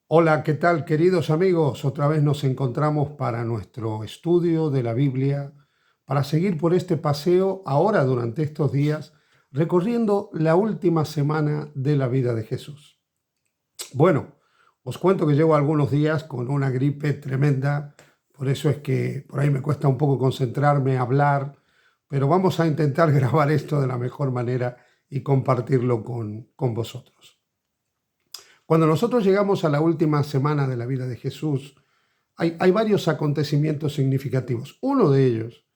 Hola, ¿qué tal, queridos amigos? Otra vez nos encontramos para nuestro estudio de la Biblia, para seguir por este paseo ahora durante estos días, recorriendo la última semana de la vida de Jesús. Bueno, os cuento que llevo algunos días con una gripe tremenda, por eso es que por ahí me cuesta un poco concentrarme, hablar, pero vamos a intentar grabar esto de la mejor manera y compartirlo con vosotros. Cuando nosotros llegamos a la última semana de la vida de Jesús, hay varios acontecimientos significativos. Uno de ellos,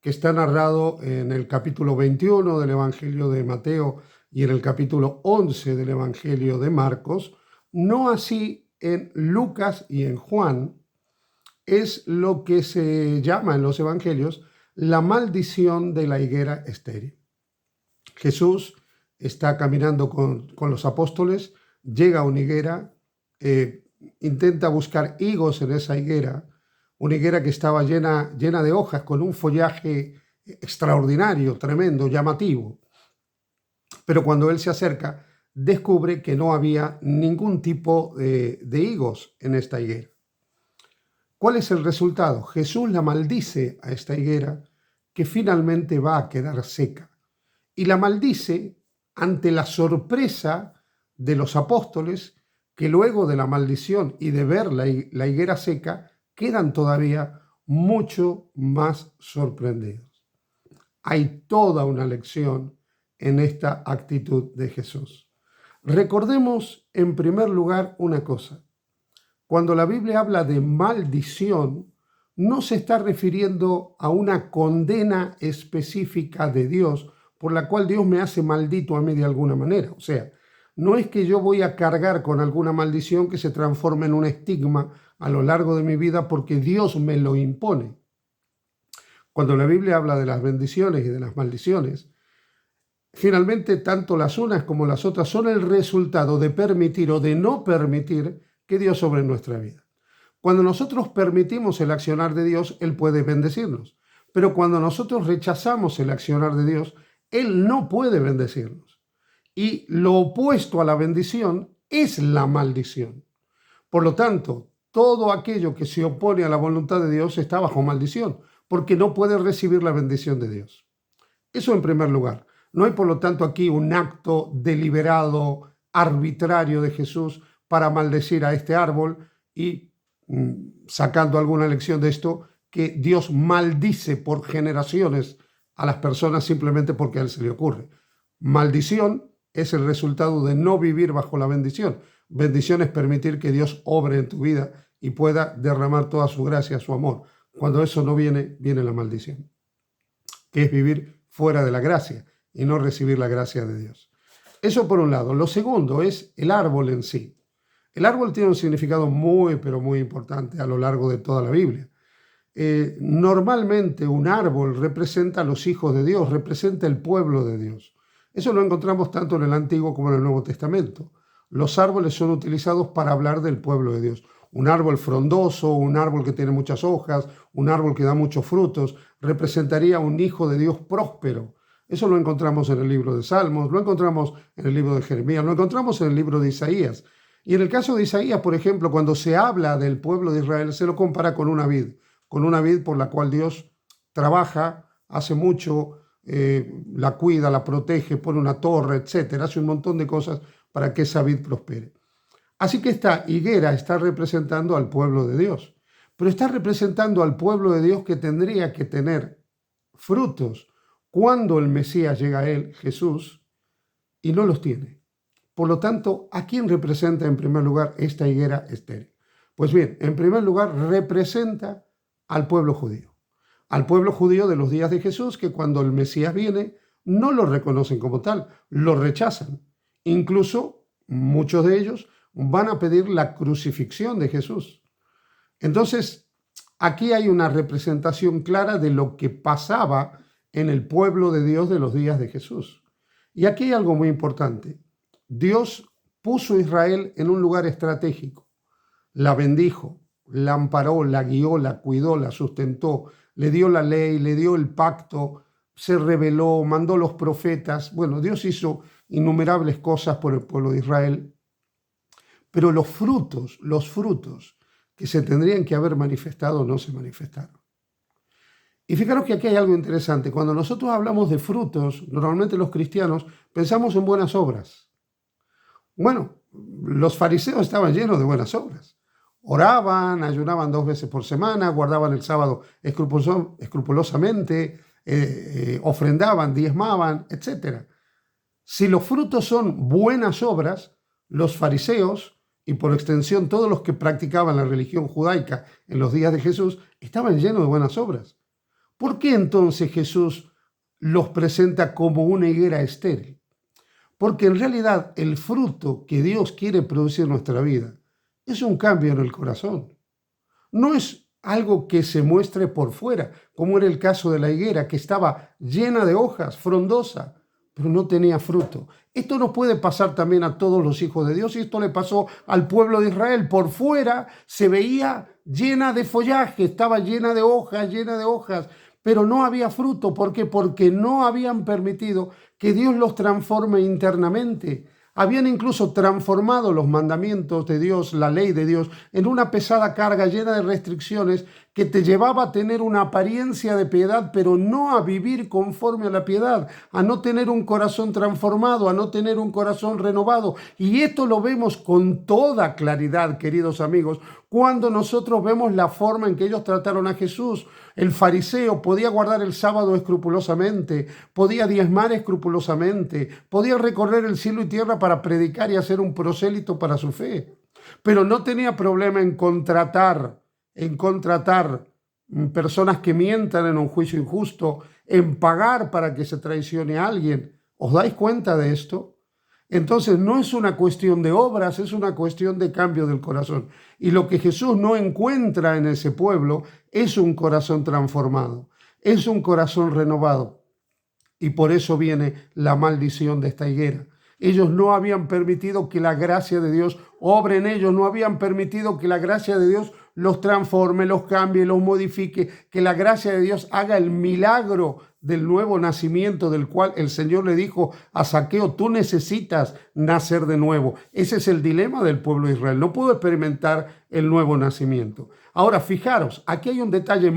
que está narrado en el capítulo 21 del Evangelio de Mateo y en el capítulo 11 del Evangelio de Marcos, no así en Lucas y en Juan, es lo que se llama en los Evangelios la maldición de la higuera estéril. Jesús está caminando con los apóstoles, llega a una higuera, intenta buscar higos en esa higuera, una higuera que estaba llena de hojas, con un follaje extraordinario, tremendo, llamativo. Pero cuando él se acerca, descubre que no había ningún tipo de higos en esta higuera. ¿Cuál es el resultado? Jesús la maldice a esta higuera, que finalmente va a quedar seca. Y la maldice ante la sorpresa de los apóstoles, que luego de la maldición y de ver la higuera seca, quedan todavía mucho más sorprendidos. Hay toda una lección en esta actitud de Jesús. Recordemos en primer lugar una cosa. Cuando la Biblia habla de maldición, no se está refiriendo a una condena específica de Dios por la cual Dios me hace maldito a mí de alguna manera. O sea, no es que yo voy a cargar con alguna maldición que se transforme en un estigma a lo largo de mi vida porque Dios me lo impone. Cuando la Biblia habla de las bendiciones y de las maldiciones, finalmente tanto las unas como las otras son el resultado de permitir o de no permitir que Dios sobre nuestra vida. Cuando nosotros permitimos el accionar de Dios, Él puede bendecirnos. Pero cuando nosotros rechazamos el accionar de Dios, Él no puede bendecirnos. Y lo opuesto a la bendición es la maldición. Por lo tanto, todo aquello que se opone a la voluntad de Dios está bajo maldición, porque no puede recibir la bendición de Dios. Eso en primer lugar. No hay, por lo tanto, aquí un acto deliberado, arbitrario de Jesús para maldecir a este árbol y, sacando alguna lección de esto, que Dios maldice por generaciones a las personas simplemente porque a Él se le ocurre. Maldición es el resultado de no vivir bajo la bendición. Bendición es permitir que Dios obre en tu vida y pueda derramar toda su gracia, su amor. Cuando eso no viene, viene la maldición, que es vivir fuera de la gracia y no recibir la gracia de Dios. Eso por un lado. Lo segundo es el árbol en sí. El árbol tiene un significado muy, pero muy importante a lo largo de toda la Biblia. Normalmente un árbol representa a los hijos de Dios, representa el pueblo de Dios. Eso lo encontramos tanto en el Antiguo como en el Nuevo Testamento. Los árboles son utilizados para hablar del pueblo de Dios. Un árbol frondoso, un árbol que tiene muchas hojas, un árbol que da muchos frutos, representaría un hijo de Dios próspero. Eso lo encontramos en el libro de Salmos, lo encontramos en el libro de Jeremías, lo encontramos en el libro de Isaías. Y en el caso de Isaías, por ejemplo, cuando se habla del pueblo de Israel, se lo compara con una vid por la cual Dios trabaja, hace mucho, la cuida, la protege, pone una torre, etcétera, hace un montón de cosas para que esa vid prospere. Así que esta higuera está representando al pueblo de Dios, pero está representando al pueblo de Dios que tendría que tener frutos cuando el Mesías llega a él, Jesús, y no los tiene. Por lo tanto, ¿a quién representa en primer lugar esta higuera estéril? Pues bien, en primer lugar representa al pueblo judío de los días de Jesús, que cuando el Mesías viene no lo reconocen como tal, lo rechazan. Incluso muchos de ellos van a pedir la crucifixión de Jesús. Entonces, aquí hay una representación clara de lo que pasaba en el pueblo de Dios de los días de Jesús. Y aquí hay algo muy importante. Dios puso a Israel en un lugar estratégico, la bendijo, la amparó, la guió, la cuidó, la sustentó, le dio la ley, le dio el pacto, se reveló, mandó los profetas. Bueno, Dios hizo innumerables cosas por el pueblo de Israel, pero los frutos que se tendrían que haber manifestado no se manifestaron. Y fijaros que aquí hay algo interesante. Cuando nosotros hablamos de frutos, normalmente los cristianos pensamos en buenas obras. Bueno, los fariseos estaban llenos de buenas obras. Oraban, ayunaban 2 veces por semana, guardaban el sábado escrupulosamente, ofrendaban, diezmaban, etc. Si los frutos son buenas obras, los fariseos, y por extensión todos los que practicaban la religión judaica en los días de Jesús, estaban llenos de buenas obras. ¿Por qué entonces Jesús los presenta como una higuera estéril? Porque en realidad el fruto que Dios quiere producir en nuestra vida es un cambio en el corazón. No es algo que se muestre por fuera, como era el caso de la higuera, que estaba llena de hojas, frondosa, pero no tenía fruto. Esto nos puede pasar también a todos los hijos de Dios, y esto le pasó al pueblo de Israel. Por fuera se veía llena de follaje, estaba llena de hojas, pero no había fruto. ¿Por qué? Porque no habían permitido que Dios los transforme internamente. Habían incluso transformado los mandamientos de Dios, la ley de Dios, en una pesada carga llena de restricciones que te llevaba a tener una apariencia de piedad, pero no a vivir conforme a la piedad, a no tener un corazón transformado, a no tener un corazón renovado. Y esto lo vemos con toda claridad, queridos amigos, cuando nosotros vemos la forma en que ellos trataron a Jesús. El fariseo podía guardar el sábado escrupulosamente, podía diezmar escrupulosamente, podía recorrer el cielo y tierra para predicar y hacer un prosélito para su fe, pero no tenía problema en contratar personas que mientan en un juicio injusto, en pagar para que se traicione a alguien. ¿Os dais cuenta de esto? Entonces no es una cuestión de obras, es una cuestión de cambio del corazón. Y lo que Jesús no encuentra en ese pueblo es un corazón transformado, es un corazón renovado. Y por eso viene la maldición de esta higuera. Ellos no habían permitido que la gracia de Dios obre en ellos, no habían permitido que la gracia de Dios los transforme, los cambie, los modifique, que la gracia de Dios haga el milagro del nuevo nacimiento, del cual el Señor le dijo a Zaqueo: tú necesitas nacer de nuevo. Ese es el dilema del pueblo de Israel. No pudo experimentar el nuevo nacimiento. Ahora, fijaros, aquí hay un detalle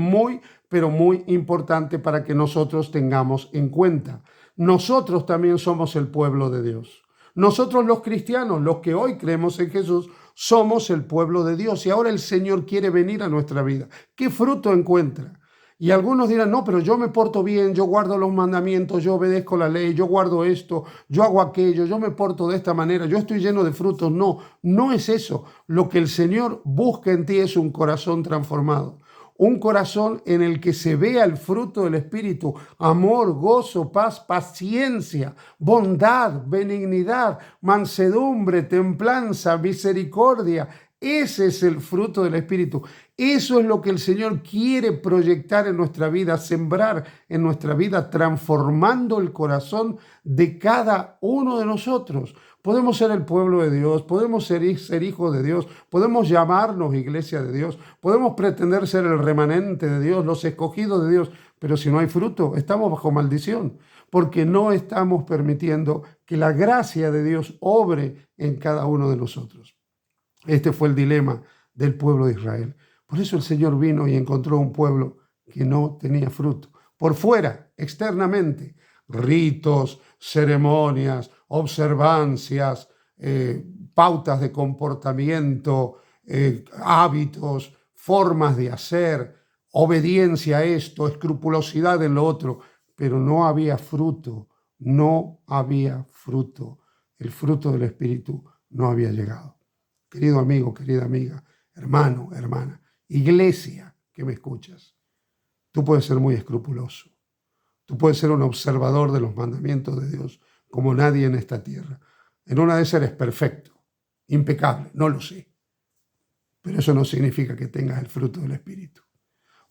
pero muy importante para que nosotros tengamos en cuenta. Nosotros también somos el pueblo de Dios. Nosotros los cristianos, los que hoy creemos en Jesús, somos el pueblo de Dios. Y ahora el Señor quiere venir a nuestra vida. ¿Qué fruto encuentra? Y algunos dirán: no, pero yo me porto bien, yo guardo los mandamientos, yo obedezco la ley, yo guardo esto, yo hago aquello, yo me porto de esta manera, yo estoy lleno de frutos. No, no es eso. Lo que el Señor busca en ti es un corazón transformado. Un corazón en el que se vea el fruto del Espíritu: amor, gozo, paz, paciencia, bondad, benignidad, mansedumbre, templanza, misericordia. Ese es el fruto del Espíritu. Eso es lo que el Señor quiere proyectar en nuestra vida, sembrar en nuestra vida, transformando el corazón de cada uno de nosotros. Podemos ser el pueblo de Dios, podemos ser hijos de Dios, podemos llamarnos iglesia de Dios, podemos pretender ser el remanente de Dios, los escogidos de Dios, pero si no hay fruto, estamos bajo maldición, porque no estamos permitiendo que la gracia de Dios obre en cada uno de nosotros. Este fue el dilema del pueblo de Israel. Por eso el Señor vino y encontró un pueblo que no tenía fruto. Por fuera, externamente, ritos, ceremonias, observancias, pautas de comportamiento, hábitos, formas de hacer, obediencia a esto, escrupulosidad en lo otro, pero no había fruto, no había fruto. El fruto del Espíritu no había llegado. Querido amigo, querida amiga, hermano, hermana, iglesia que me escuchas, tú puedes ser muy escrupuloso. Tú puedes ser un observador de los mandamientos de Dios como nadie en esta tierra. En una de esas eres perfecto, impecable, no lo sé. Pero eso no significa que tengas el fruto del Espíritu.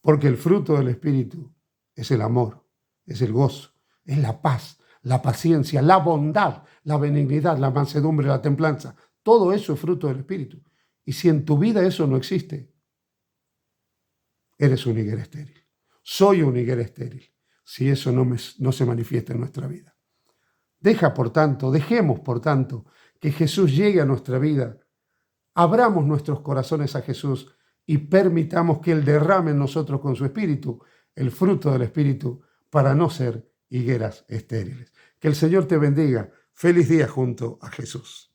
Porque el fruto del Espíritu es el amor, es el gozo, es la paz, la paciencia, la bondad, la benignidad, la mansedumbre, la templanza. Todo eso es fruto del Espíritu. Y si en tu vida eso no existe, eres un higuera estéril. Soy un higuera estéril si eso no se manifiesta en nuestra vida. Dejemos por tanto, que Jesús llegue a nuestra vida abramos nuestros corazones a Jesús y permitamos que Él derrame en nosotros con su Espíritu el fruto del Espíritu para no ser higueras estériles. Que el Señor te bendiga. Feliz día junto a Jesús.